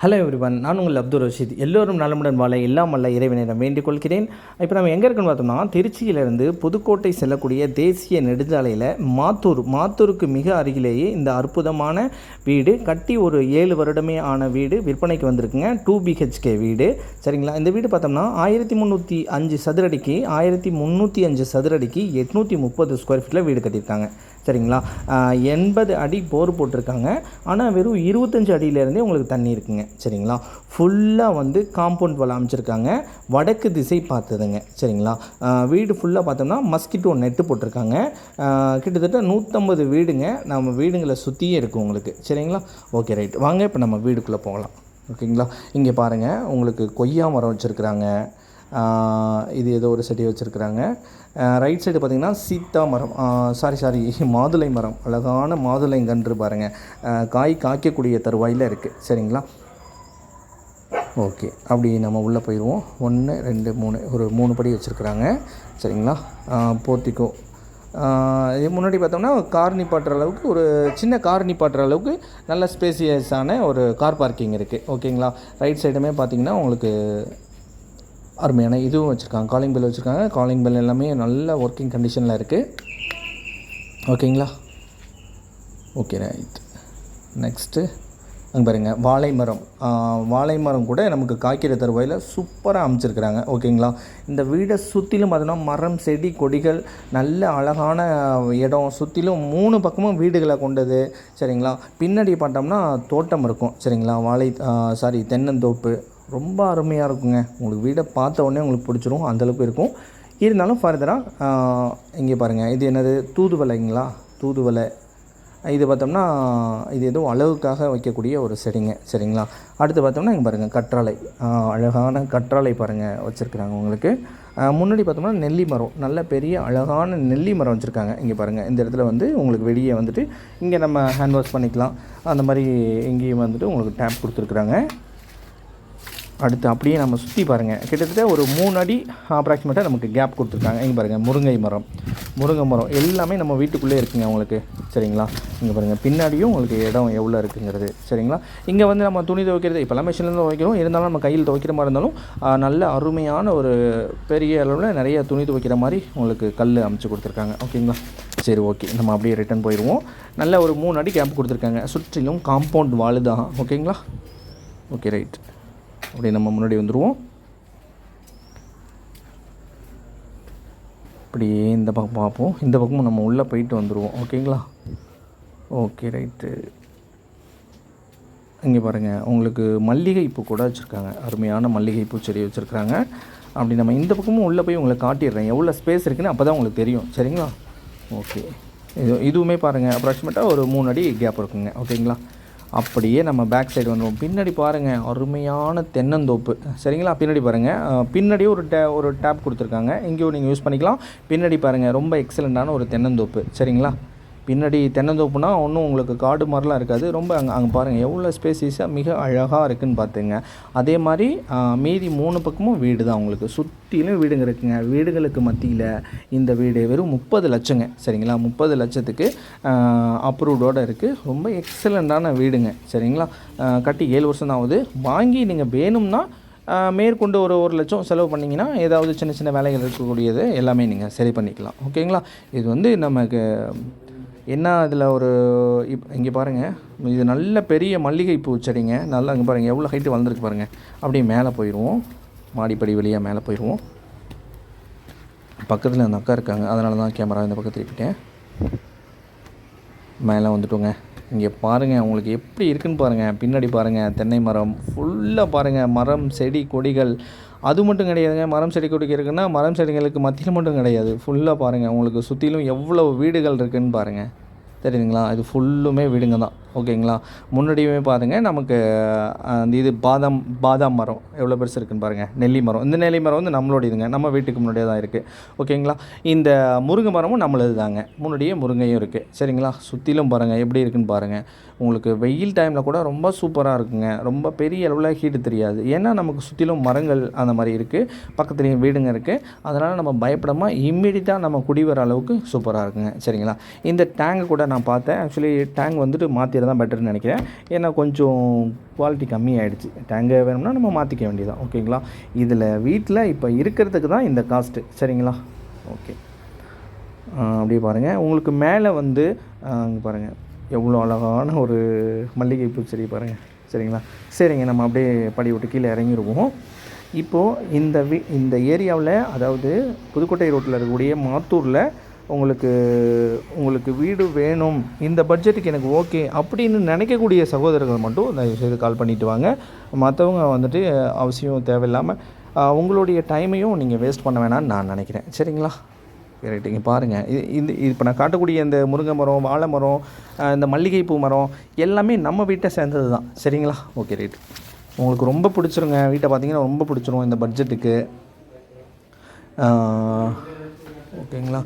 Hello everyone, நான் உங்கள் அப்துல் ரஷீத். எல்லோரும் நலமுடன் வாழ எல்லாம் வல்ல இறைவனிடம் வேண்டிக் கொள்கிறேன். இப்போ நம்ம எங்கே இருக்குன்னு பார்த்தோம்னா, திருச்சியிலிருந்து புதுக்கோட்டை செல்லக்கூடிய தேசிய நெடுஞ்சாலையில் மாத்தூருக்கு மிக அருகிலேயே இந்த அற்புதமான வீடு கட்டி ஒரு 7 வருடமே ஆன வீடு விற்பனைக்கு வந்திருக்குங்க. 2 BHK வீடு. சரிங்களா? இந்த வீடு பார்த்தோம்னா 1305 சதுரடிக்கு 1305 சதுரடிக்கு 830 ஸ்கொயர் ஃபீட்டில் வீடு கட்டியிருக்காங்க. சரிங்களா? 80 அடி போர் போட்டிருக்காங்க. ஆனால் வெறும் 25 அடியிலேருந்தே உங்களுக்கு தண்ணி இருக்குங்க. சரிங்களா? ஃபுல்லாக வந்து காம்பவுண்ட் வால் அமைச்சிருக்காங்க. வடக்கு திசை பார்த்ததுங்க. சரிங்களா? வீடு ஃபுல்லாக பார்த்தோம்னா மஸ்கிட்டோ நெட்டு போட்டிருக்காங்க. கிட்டத்தட்ட 150 வீடுங்க. நம்ம வீடுங்களை சுற்றியே இருக்கும் உங்களுக்கு. சரிங்களா? Okay, right. வாங்க இப்போ நம்ம வீடுக்குள்ளே போகலாம். ஓகேங்களா? இங்கே பாருங்கள், உங்களுக்கு கொய்யா மரம் வச்சுருக்குறாங்க. இது ஏதோ ஒரு செடி வச்சுருக்குறாங்க. ரைட் சைடு பார்த்திங்கன்னா சீத்தா மரம், மாதுளை மரம், அழகான மாதுளைங்கன்று பாருங்கள், காய் காய்க்கக்கூடிய தருவாயில் இருக்குது. சரிங்களா? ஓகே, அப்படி நம்ம உள்ளே போயிடுவோம். 1 2 3 ஒரு 3 படி வச்சுருக்குறாங்க. சரிங்களா? போர்ட்டிக்கோ. முன்னாடி பார்த்தோம்னா கார் நிப்பாட்டுற அளவுக்கு, ஒரு சின்ன கார் நிப்பாட்டுற அளவுக்கு நல்ல ஸ்பேசியஸான ஒரு கார் பார்க்கிங் இருக்குது. ஓகேங்களா? ரைட் சைடுமே பார்த்திங்கன்னா உங்களுக்கு அருமையான இதுவும் வச்சுருக்காங்க, காலிங் பெல் வச்சுருக்காங்க. காலிங் பெல் எல்லாமே நல்ல ஒர்க்கிங் கண்டிஷனில் இருக்குது. ஓகேங்களா? Okay, right. நெக்ஸ்ட்டு அங்கே பாருங்கள், வாழை மரம் கூட நமக்கு காய்க்கிற தருவாயில் சூப்பராக அமைச்சிருக்கிறாங்க. ஓகேங்களா? இந்த வீடை சுற்றிலும் பார்த்தோன்னா மரம், செடி, கொடிகள், நல்ல அழகான இடம். சுற்றிலும் 3 பக்கமும் வீடுகளை கொண்டது. சரிங்களா? பின்னாடி பார்த்தோம்னா தோட்டம் இருக்கும். சரிங்களா? தென்னந்தோப்பு ரொம்ப அருமையாக இருக்குங்க. உங்களுக்கு வீடை பார்த்த உடனே உங்களுக்கு பிடிச்சிரும், அந்தளவுக்கு இருக்கும். இருந்தாலும் ஃபர்தராக இங்கே பாருங்கள், இது என்னது, தூதுவளைங்களா? தூதுவளை. இது பார்த்தோம்னா இது ஏதோ அழகுக்காக வைக்கக்கூடிய ஒரு செடிங்க. சரிங்களா? அடுத்து பார்த்தோம்னா இங்கே பாருங்கள், கற்றாழை. அழகான கற்றாழை பாருங்கள் வச்சுருக்குறாங்க உங்களுக்கு. முன்னாடி பார்த்தோம்னா நெல்லி மரம், நல்ல பெரிய அழகான நெல்லி மரம் வச்சுருக்காங்க. இங்கே பாருங்கள், இந்த இடத்துல வந்து உங்களுக்கு வெளியே வந்துட்டு இங்கே நம்ம ஹேண்ட் வாஷ் பண்ணிக்கலாம். அந்த மாதிரி இங்கேயும் வந்துட்டு உங்களுக்கு டேப் கொடுத்துருக்குறாங்க. அடுத்து அப்படியே நம்ம சுற்றி பாருங்கள், கிட்டத்தட்ட ஒரு 3 அடி அப்ராக்சிமேட்டாக நமக்கு கேப் கொடுத்துருக்காங்க. இங்கே பாருங்கள், முருங்கை மரம் எல்லாமே நம்ம வீட்டுக்குள்ளே இருக்குங்க உங்களுக்கு. சரிங்களா? இங்கே பாருங்கள், பின்னாடியும் உங்களுக்கு இடம் எவ்வளோ இருக்குங்கிறது. சரிங்களா? இங்கே வந்து நம்ம துணி துவைக்கிறது இப்போல்லாம் மிஷினில் துவைக்கிறோம். இருந்தாலும் நம்ம கையில் துவைக்கிற மாதிரி இருந்தாலும் நல்ல அருமையான ஒரு பெரிய அளவில் நிறைய துணி துவைக்கிற மாதிரி உங்களுக்கு கல் அமைச்சு கொடுத்துருக்காங்க. ஓகேங்களா? சரி, ஓகே, நம்ம அப்படியே ரிட்டன் போயிடுவோம். நல்ல ஒரு 3 அடி கேப் கொடுத்துருக்காங்க. சுற்றிலும் காம்பவுண்ட் வால் தான். ஓகேங்களா? Okay, right. அப்படியே நம்ம முன்னாடி வந்துடுவோம். அப்படியே இந்த பக்கம் பார்ப்போம். இந்த பக்கமும் நம்ம உள்ளே போயிட்டு வந்துடுவோம். ஓகேங்களா? Okay, right. இங்கே பாருங்கள், உங்களுக்கு மல்லிகைப்பூ கூட வச்சுருக்காங்க. அருமையான மல்லிகைப்பூ செடி வச்சுருக்குறாங்க. அப்படி நம்ம இந்த பக்கமும் உள்ளே போய் உங்களுக்கு காட்டிடுறேன் எவ்வளோ ஸ்பேஸ் இருக்குதுன்னு. அப்போ தான் உங்களுக்கு தெரியும். சரிங்களா? ஓகே, இதுவுமே பாருங்கள், அப்ராக்சிமேட்டாக ஒரு 3 அடி கேப் இருக்குங்க. ஓகேங்களா? அப்படியே நம்ம பேக் சைடு வந்துடுவோம். பின்னாடி பாருங்கள், அருமையான தென்னந்தோப்பு. சரிங்களா? பின்னாடி பாருங்கள், பின்னாடியே ஒரு டேப் கொடுத்துருக்காங்க. இங்கேயும் நீங்கள் யூஸ் பண்ணிக்கலாம். பின்னாடி பாருங்கள், ரொம்ப எக்ஸலண்ட்டான ஒரு தென்னந்தோப்பு. சரிங்களா? பின்னாடி தென்னந்தோப்புனா ஒன்றும் உங்களுக்கு காடு மாதிரிலாம் இருக்காது. ரொம்ப அங்கே பாருங்கள் எவ்வளோ ஸ்பேசிஸாக மிக அழகாக இருக்குதுன்னு பார்த்துங்க. அதே மாதிரி மீதி 3 பக்கமும் வீடு தான் உங்களுக்கு. சுற்றிலும் வீடுங்க இருக்குங்க. வீடுகளுக்கு மத்தியில் இந்த வீடு வெறும் 30 லட்சங்க. சரிங்களா? 30 லட்சத்துக்கு அப்ரூவ்டோடு இருக்குது. ரொம்ப எக்ஸலண்ட்டான வீடுங்க. சரிங்களா? கட்டி 7 வருஷம் தான் ஆகுது. வாங்கி நீங்கள் வேணும்னா மேற்கொண்டு ஒரு 1 லட்சம் செலவு பண்ணிங்கன்னா ஏதாவது சின்ன சின்ன வேலைகள் இருக்கக்கூடியது எல்லாமே நீங்கள் சரி பண்ணிக்கலாம். ஓகேங்களா? இது வந்து நமக்கு என்ன, இதில் ஒரு இங்கே பாருங்கள், இது நல்ல பெரிய மல்லிகைப்பூ செடிங்க. நல்லா இங்கே பாருங்கள் எவ்வளோ ஹைட்டு வளர்ந்துருக்கு பாருங்கள். அப்படியே மேலே போயிடுவோம், மாடிப்படி வழியாக மேலே போயிடுவோம். பக்கத்தில் அந்த அக்கா இருக்காங்க, அதனால தான் கேமரா இந்த பக்கத்தில் திருப்பிட்டேன். மேலே வந்துட்டோங்க. இங்கே பாருங்கள் உங்களுக்கு எப்படி இருக்குதுன்னு பாருங்கள். பின்னாடி பாருங்கள், தென்னை மரம் ஃபுல்லாக பாருங்கள், மரம், செடி, கொடிகள். அது மட்டும் கிடையாதுங்க, மரம், செடி, கொடிகள் இருக்குன்னா மரம், செடிகளுக்கு மத்தியில் மட்டும் கிடையாது. ஃபுல்லாக பாருங்கள், உங்களுக்கு சுற்றிலும் எவ்வளோ வீடுகள் இருக்குதுன்னு பாருங்கள். தெரியுதுங்களா? இது ஃபுல்லுமே வீடுங்க தான். ஓகேங்களா? முன்னாடியுமே பாருங்கள், நமக்கு அந்த இது பாதாம் மரம் எவ்வளோ பெருசு இருக்குதுன்னு பாருங்கள். நெல்லி மரம், இந்த நெல்லி மரம் வந்து நம்மளோடையதுங்க, நம்ம வீட்டுக்கு முன்னாடியே தான் இருக்குது. ஓகேங்களா? இந்த முருங்கை மரமும் நம்மளது தாங்க. முன்னாடியே முருங்கையும் இருக்குது. சரிங்களா? சுற்றிலும் பாருங்கள் எப்படி இருக்குதுன்னு பாருங்கள். உங்களுக்கு வெயில் டைமில் கூட ரொம்ப சூப்பராக இருக்குங்க. ரொம்ப பெரிய அளவில் ஹீட்டு தெரியாது. ஏன்னா நமக்கு சுற்றிலும் மரங்கள் அந்த மாதிரி இருக்குது. பக்கத்துலேயும் வீடுங்க இருக்குது. அதனால் நம்ம பயப்படாமல் இம்மீடியட்டாக நம்ம குடி வர அளவுக்கு சூப்பராக இருக்குங்க. சரிங்களா? இந்த டேங்கு கூட நான் பார்த்தேன். ஆக்சுவலி டேங்க் வந்துட்டு மாற்றி மாற்றிக்கிறது தான் பெட்டர்னு நினைக்கிறேன். ஏன்னா கொஞ்சம் குவாலிட்டி கம்மியாகிடுச்சு. டேங்கு வேணும்னா நம்ம மாற்றிக்க வேண்டியதான். ஓகேங்களா. இதில் வீட்டில் இப்போ இருக்கிறதுக்கு தான் இந்த காஸ்ட்டு. சரிங்களா. ஓகே. அப்படியே பாருங்கள். உங்களுக்கு மேலே வந்து இங்கே பாருங்கள் எவ்வளோ அழகான ஒரு மல்லிகைப்பூ செடி பாருங்கள். சரிங்களா. சரிங்க, நம்ம அப்படியே படி விட்டு கீழே இறங்கிடுவோம். இப்போது இந்த ஏரியாவில், அதாவது புதுக்கோட்டை ரோட்டில் இருக்கக்கூடிய மாத்தூரில் உங்களுக்கு வீடு வேணும், இந்த பட்ஜெட்டுக்கு எனக்கு ஓகே அப்படின்னு நினைக்கக்கூடிய சகோதரர்கள் மட்டும் தயவுசெய்து கால் பண்ணிவிட்டு வாங்க. மற்றவங்க வந்துட்டு அவசியம் தேவையில்லாமல் உங்களுடைய டைமையும் நீங்கள் வேஸ்ட் பண்ண வேணாம்னு நான் நினைக்கிறேன். சரிங்களா. ரைட்டுங்க. பாருங்கள், இது இப்போ நான் காட்டக்கூடிய இந்த முருங்கை மரம், வாழை மரம், இந்த மல்லிகைப்பூ மரம் எல்லாமே நம்ம வீட்டை சேர்ந்தது தான். சரிங்களா. Okay right. உங்களுக்கு ரொம்ப பிடிச்சிருங்க. வீட்டை பார்த்தீங்கன்னா ரொம்ப பிடிச்சிரும் இந்த பட்ஜெட்டுக்கு. ஓகேங்களா.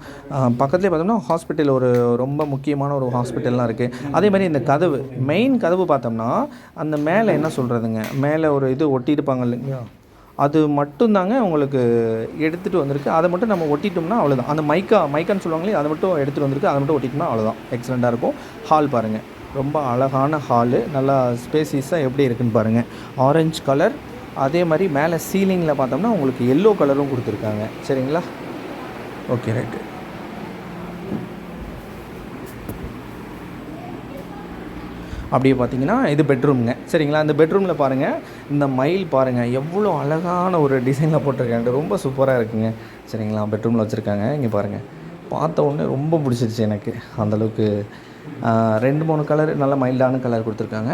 பக்கத்துலேயே பார்த்தோம்னா ஹாஸ்பிட்டல், ஒரு ரொம்ப முக்கியமான ஒரு ஹாஸ்பிட்டல்லாம் இருக்குது. அதே மாதிரி இந்த கதவு, மெயின் கதவு பார்த்தோம்னா அந்த மேலே என்ன சொல்கிறதுங்க, மேலே ஒரு இது ஒட்டியிருப்பாங்க இல்லைங்களா, அது மட்டும்தாங்க உங்களுக்கு எடுத்துகிட்டு வந்திருக்கு. அதை மட்டும் நம்ம ஒட்டிட்டோம்னா அவ்வளோதான். அந்த மைக்கான்னு சொல்லுவாங்களே, அதை மட்டும் எடுத்துகிட்டு வந்திருக்கு. அதை மட்டும் ஒட்டிட்டோம்னா அவ்வளோதான். எக்ஸலண்ட்டாக இருக்கும். ஹால் பாருங்கள், ரொம்ப அழகான ஹாலு, நல்லா ஸ்பேசியஸாக எப்படி இருக்குதுன்னு பாருங்கள். ஆரஞ்சு கலர், அதே மாதிரி மேலே சீலிங்கில் பார்த்தோம்னா உங்களுக்கு எல்லோ கலரும் கொடுத்துருக்காங்க. சரிங்களா. Okay right. அப்படியே பார்த்தீங்கன்னா இது பெட்ரூம்ங்க. சரிங்களா. இந்த பெட்ரூமில் பாருங்கள், இந்த மயில் பாருங்கள் எவ்வளோ அழகான ஒரு டிசைனில் போட்டிருக்காங்க. ரொம்ப சூப்பராக இருக்குங்க. சரிங்களா. பெட்ரூமில் வச்சுருக்காங்க. இங்கே பாருங்கள், பார்த்த உடனே ரொம்ப பிடிச்சிருச்சு எனக்கு. அந்தளவுக்கு 2-3 கலர் நல்ல மைல்டான கலர் கொடுத்துருக்காங்க.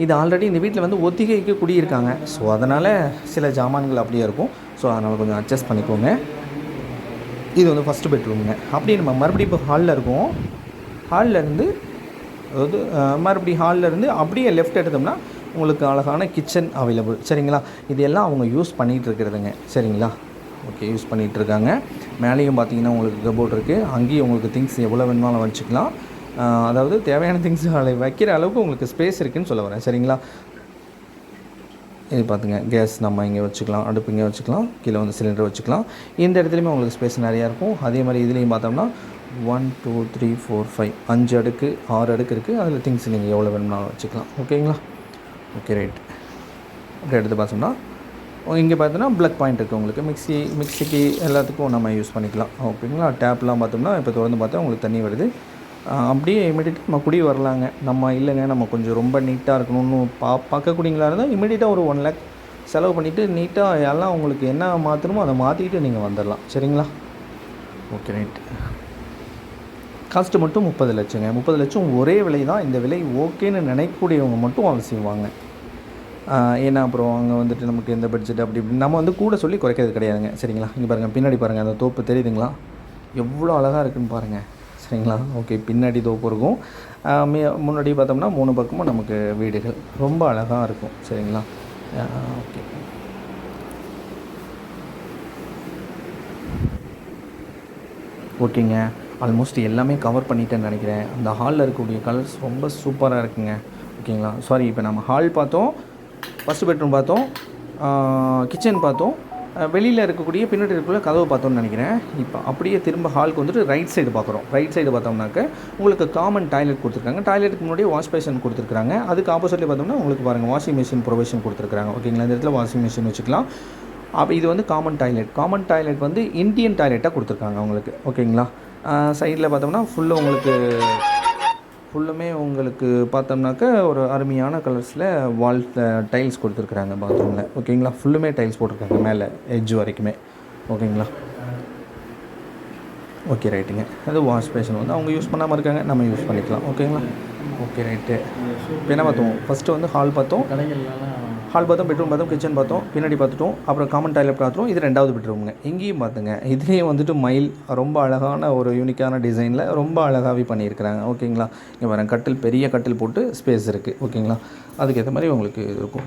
இது ஆல்ரெடி இந்த வீட்டில் வந்து ஒத்திகைக்கு குடியிருக்காங்க. ஸோ அதனால் சில ஜாமான்கள் அப்படியே இருக்கும். ஸோ அதனால் கொஞ்சம் அட்ஜஸ்ட் பண்ணிக்கோங்க. இது வந்து ஃபஸ்ட்டு பெட்ரூமுங்க. அப்படியே நம்ம மறுபடியும் இப்போ ஹாலில் இருக்கோம். ஹாலில் இருந்து, அதாவது மறுபடியும் ஹாலில் இருந்து அப்படியே லெஃப்ட் எடுத்தோம்னா உங்களுக்கு அழகான கிச்சன் அவைலபிள். சரிங்களா. இது எல்லாம் அவங்க யூஸ் பண்ணிகிட்டு இருக்கிறதுங்க. சரிங்களா. ஓகே, யூஸ் பண்ணிகிட்ருக்காங்க. மேலேயும் பார்த்தீங்கன்னா உங்களுக்கு கபோர்ட் இருக்குது. அங்கேயும் உங்களுக்கு திங்ஸ் எவ்வளோ வேணுமாலும் வச்சுக்கலாம். அதாவது தேவையான திங்ஸ் வைக்கிற அளவுக்கு உங்களுக்கு ஸ்பேஸ் இருக்குதுன்னு சொல்ல வரேன். சரிங்களா. இது பார்த்துங்க, கேஸ் நம்ம இங்கே வச்சுக்கலாம், அடுப்பு இங்கே வச்சுக்கலாம், கீழே வந்து சிலிண்டர் வச்சுக்கலாம். இந்த இடத்துலையுமே உங்களுக்கு ஸ்பேஸ் நிறையா இருக்கும். அதே மாதிரி இதுலேயும் பார்த்தோம்னா 1 2 3 4 5 5 அடுக்கு 6 அடுக்கு இருக்குது. அதில் திங்ஸ் நீங்கள் எவ்வளோ வேணும்னாலும் வச்சுக்கலாம். ஓகேங்களா. Okay right. அப்படி எடுத்து பார்த்தோம்னா இங்கே பார்த்தோன்னா ப்ளக் பாயிண்ட் இருக்குது உங்களுக்கு. மிக்சிக்கு எல்லாத்துக்கும் நம்ம யூஸ் பண்ணிக்கலாம். ஓகேங்களா. டேப்லாம் பார்த்தோம்னா இப்போ தொடர்ந்து பார்த்தா உங்களுக்கு தண்ணி வருது. அப்படியே இமீடியட்டாக நம்ம குடி வரலாங்க. நம்ம இல்லைங்க, நம்ம கொஞ்சம் ரொம்ப நீட்டாக இருக்கணும்னு பார்க்கக்கூடியங்களா இருந்தால் இமீடியட்டாக ஒரு 1 lakh செலவு பண்ணிவிட்டு நீட்டாக எல்லாம் உங்களுக்கு என்ன மாற்றணுமோ அதை மாற்றிக்கிட்டு நீங்கள் வந்துடலாம். சரிங்களா. Okay right. காஸ்ட்டு மட்டும் 30 லட்சங்க. 30 லட்சம் ஒரே விலை தான். இந்த விலை ஓகேன்னு நினைக்கக்கூடியவங்க மட்டும் அவசியம் வாங்க. ஏன்னா அப்புறம் அங்கே வந்துட்டு நமக்கு எந்த பட்ஜெட் அப்படி இப்படி நம்ம வந்து கூட சொல்லி குறைக்கிறது கிடையாதுங்க. சரிங்களா. இங்கே பாருங்கள், பின்னாடி பாருங்கள், அந்த தோப்பு தெரியுதுங்களா, எவ்வளோ அழகாக இருக்குதுன்னு பாருங்கள். சரிங்களா. ஓகே, பின்னாடி தோப்பு இருக்கும். முன்னாடி பார்த்தோம்னா 3 பக்கமும் நமக்கு வீடுகள் ரொம்ப அழகாக இருக்கும். சரிங்களா. ஓகே. ஓகேங்க, ஆல்மோஸ்ட் எல்லாமே கவர் பண்ணிட்டேன்னு நினைக்கிறேன். அந்த ஹாலில் இருக்கக்கூடிய கலர்ஸ் ரொம்ப சூப்பராக இருக்குங்க. ஓகேங்களா. சாரி, இப்போ நம்ம ஹால் பார்த்தோம், ஃபஸ்ட்டு பெட்ரூம் பார்த்தோம், கிச்சன் பார்த்தோம், வெளியில் இருக்கக்கூடிய பின்னாடி இருக்கக்கூடிய கதவை பார்த்தோம்னு நினைக்கிறேன். இப்போ அப்படியே திரும்ப ஹாலுக்கு வந்துட்டு ரைட் சைடு பார்க்குறோம். ரைட் சைடு பார்த்தோம்னாக்க உங்களுக்கு காமன் டாய்லெட் கொடுத்துருக்காங்க. டாய்லெட்டுக்கு முன்னாடி வாஷ் பேஷன் கொடுத்துருக்காங்க. அதுக்கு ஆப்போசிட்டில் பார்த்தோம்னா உங்களுக்கு பாருங்கள் வாஷிங் மிஷின் ப்ரொவிஷன் கொடுத்துருக்காங்க. ஓகேங்களா. இந்த இடத்துல வாஷிங் மிஷின் வச்சுக்கலாம். அப்போ இது வந்து காமன் டாய்லெட் வந்து இந்தியன் டாய்லெட்டாக கொடுத்துருக்காங்க உங்களுக்கு. ஓகேங்களா. சைடில் பார்த்தோம்னா ஃபுல்லுமே உங்களுக்கு பார்த்தோம்னாக்க ஒரு அருமையான கலர்ஸில் வால் டைல்ஸ் கொடுத்துருக்குறாங்க பாத்ரூமில். ஓகேங்களா. ஃபுல்லுமே டைல்ஸ் போட்டிருக்காங்க மேலே எட்ஜ் வரைக்குமே. ஓகேங்களா. ஓகே ரைட்டுங்க. அது வாஷ் பேஷன் வந்து அவங்க யூஸ் பண்ணாமல் இருக்காங்க, நம்ம யூஸ் பண்ணிக்கலாம். ஓகேங்களா. Okay right. இப்போ என்ன பார்த்தோம், ஃபஸ்ட்டு வந்து ஹால் பார்த்தோம், பெட்ரூம் பார்த்தோம், கிச்சன் பார்த்தோம், பின்னாடி பார்த்துட்டோம், அப்புறம் காமன் டாய்லெட் பார்த்துட்டோம். இது 2வது பெட்ரூமுங்க. இங்கேயும் பார்த்துங்க, இதுலேயும் வந்துட்டு மயில் ரொம்ப அழகான ஒரு யூனிக்கான டிசைனில் ரொம்ப அழகாகவே பண்ணியிருக்கிறாங்க. ஓகேங்களா. இங்கே வரேன், பெரிய கட்டில் போட்டு ஸ்பேஸ் இருக்குது. ஓகேங்களா. அதுக்கேற்ற மாதிரி உங்களுக்கு இருக்கும்.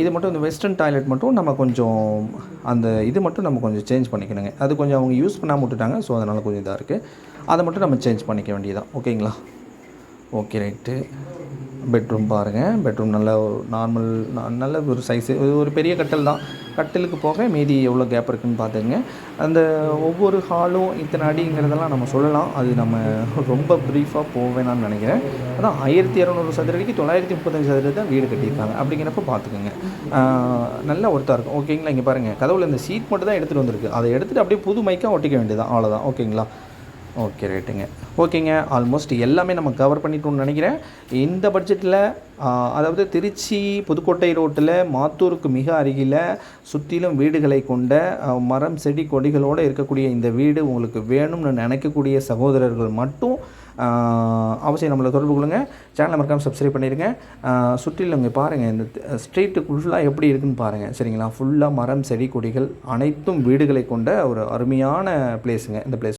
இது மட்டும் இந்த வெஸ்டர்ன் டாய்லெட் மட்டும் நம்ம கொஞ்சம் அந்த இது மட்டும் நம்ம கொஞ்சம் சேஞ்ச் பண்ணிக்கணுங்க. அது கொஞ்சம் அவங்க யூஸ் பண்ணாமல் விட்டுட்டாங்க. ஸோ அதனால் கொஞ்சம் இதாக இருக்குது. அதை மட்டும் நம்ம சேஞ்ச் பண்ணிக்க வேண்டியதான். ஓகேங்களா. Okay right. பெட்ரூம் பாருங்கள். பெட்ரூம் நல்ல ஒரு நார்மல் நல்ல ஒரு சைஸு, ஒரு பெரிய கட்டில் தான். கட்டிலுக்கு போக மீதி எவ்வளோ கேப் இருக்குதுன்னு பார்த்துக்கங்க. அந்த ஒவ்வொரு ஹாலும் இத்தனை அடிங்கிறதெல்லாம் நம்ம சொல்லலாம். அது நம்ம ரொம்ப ப்ரீஃபாக போவேணான்னு நினைக்கிறேன். அதான் 1200 சதுரடிக்கு 935 சதுரடி தான் வீடு கட்டியிருக்காங்க. அப்படிங்கிறப்ப பார்த்துக்கோங்க, நல்ல ஒர்த்தாக இருக்கும். ஓகேங்களா? இங்கே பாருங்கள், கதவுல இந்த ஷீட் மட்டும் தான் எடுத்துகிட்டு வந்திருக்கு. அதை எடுத்துகிட்டு அப்படியே புது மைக்காக ஒட்டிக்க வேண்டியதான், அவ்வளோதான். ஓகேங்களா? ஓகே, ரைட்டுங்க. ஓகேங்க, ஆல்மோஸ்ட் எல்லாமே நம்ம கவர் பண்ணிட்டோம்னு நினைக்கிறேன். இந்த பட்ஜெட்டில் அதாவது திருச்சி புதுக்கோட்டை ரோட்டில் மாத்தூருக்கு மிக அருகில் சுற்றிலும் வீடுகளை கொண்ட மரம் செடி கொடிகளோடு இருக்கக்கூடிய இந்த வீடு உங்களுக்கு வேணும்னு நினைக்கக்கூடிய சகோதரர்கள் மட்டும் அவசியம் நம்மளை தொடர்பு கொள்ளுங்கள். சேனலை மறக்காமல் சப்ஸ்கிரைப் பண்ணிடுங்க. சுற்றிலும் இங்கே பாருங்கள், இந்த ஸ்ட்ரீட்டு ஃபுல்லாக எப்படி இருக்குதுன்னு பாருங்கள். சரிங்களா? ஃபுல்லாக மரம் செடி கொடிகள் அனைத்தும் வீடுகளை கொண்ட ஒரு அருமையான பிளேஸுங்க இந்த பிளேஸ்.